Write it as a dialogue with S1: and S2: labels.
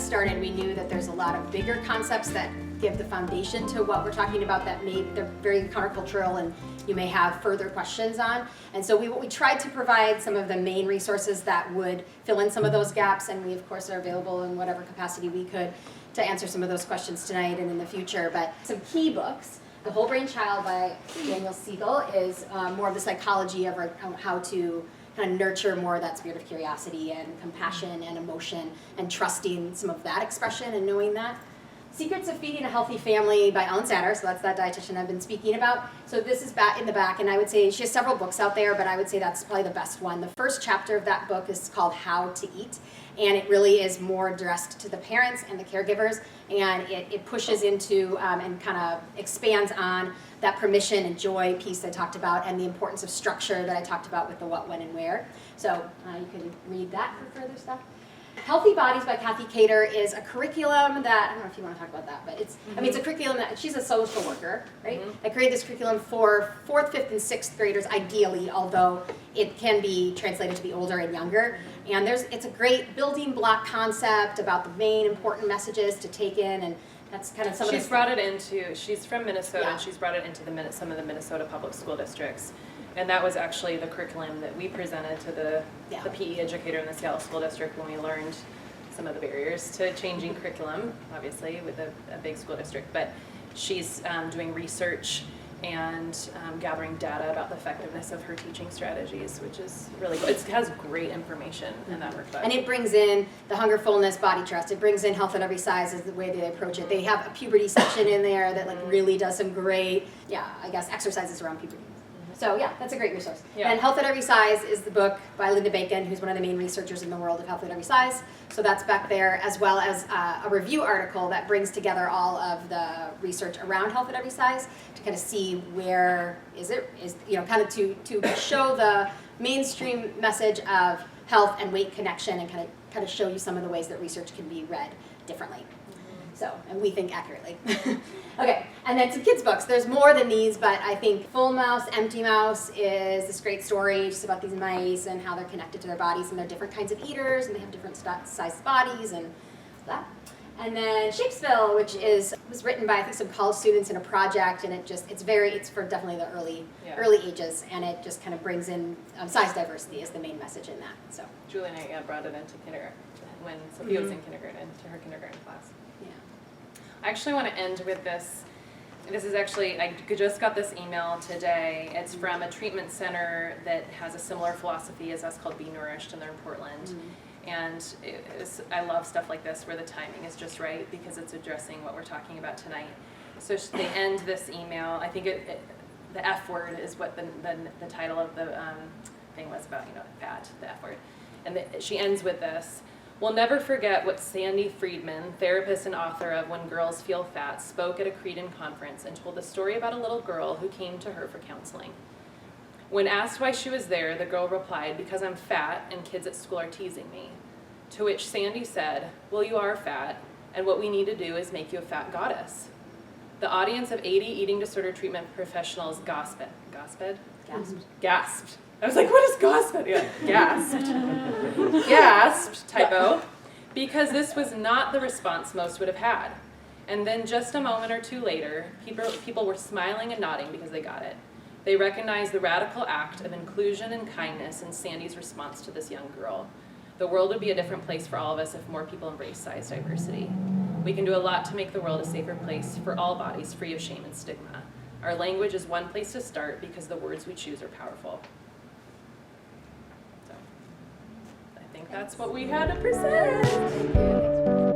S1: started, we knew that there's a lot of bigger concepts that give the foundation to what we're talking about that they're very countercultural and you may have further questions on. And so we tried to provide some of the main resources that would fill in some of those gaps, and we of course are available in whatever capacity we could to answer some of those questions tonight and in the future. But some key books. The Whole Brain Child by Daniel Seigel is more of the psychology of how to kind of nurture more of that spirit of curiosity and compassion and emotion and trusting some of that expression and knowing that. Secrets of Feeding a Healthy Family by Ellyn, so that's that dietitian I've been speaking about. So this is back in the back, and I would say she has several books out there, but I would say that's probably the best one. The first chapter of that book is called How to Eat, and it really is more addressed to the parents and the caregivers, and it pushes into and kind of expands on that permission and joy piece I talked about and the importance of structure that I talked about with the what, when, and where. So you can read that for further stuff. Healthy Bodies by Kathy Cater is a curriculum that, I don't know if you want to talk about that, but it's a curriculum that, she's a social worker, right? I created this curriculum for 4th, 5th, and 6th graders ideally, although it can be translated to the older and younger. And it's a great building block concept about the main important messages to take in, and that's kind of some of the...
S2: She's from Minnesota, and she's brought it into some of the Minnesota public school districts. And that was actually the curriculum that we presented to the PE educator in the Seattle School District when we learned some of the barriers to changing curriculum, obviously, with a big school district. But she's doing research and gathering data about the effectiveness of her teaching strategies, which is really good. It has great information in that workbook.
S1: And it brings in the hunger, fullness, body trust. It brings in health at every size is the way they approach it. They have a puberty section in there that really does some great, exercises around puberty. So yeah, that's a great resource. Yeah. And Health at Every Size is the book by Linda Bacon, who's one of the main researchers in the world of health at every size. So that's back there, as well as a review article that brings together all of the research around health at every size to kind of see where kind of to show the mainstream message of health and weight connection and kind of show you some of the ways that research can be read differently. So, and we think accurately. Okay, and then some kids' books. There's more than these, but I think Full Mouse, Empty Mouse is this great story just about these mice and how they're connected to their bodies, and they're different kinds of eaters, and they have different sized bodies and that. And then Shapesville, which was written by I think some college students in a project, and it's for definitely the early ages, and it just kind of brings in size diversity is the main message in that. So
S2: Julie and I brought it into kindergarten when Sophia was in kindergarten, to her kindergarten class. I actually want to end with this. This is actually, I just got this email today. It's from a treatment center that has a similar philosophy as us called Be Nourished, and they're in Portland. And I love stuff like this where the timing is just right because it's addressing what we're talking about tonight. So they end this email. I think the F word is what the title of the thing was about, fat, the F word. And she ends with this. We'll never forget what Sandy Friedman, therapist and author of When Girls Feel Fat, spoke at a Cretan conference and told the story about a little girl who came to her for counseling. When asked why she was there, the girl replied, because I'm fat and kids at school are teasing me. To which Sandy said, well, you are fat, and what we need to do is make you a fat goddess. The audience of 80 eating disorder treatment professionals gasped. I was like, what is gasped? Yeah, gasped, typo, because this was not the response most would have had. And then just a moment or two later, people were smiling and nodding because they got it. They recognized the radical act of inclusion and kindness in Sandy's response to this young girl. The world would be a different place for all of us if more people embrace size diversity. We can do a lot to make the world a safer place for all bodies, free of shame and stigma. Our language is one place to start because the words we choose are powerful. So, I think that's what we had to present.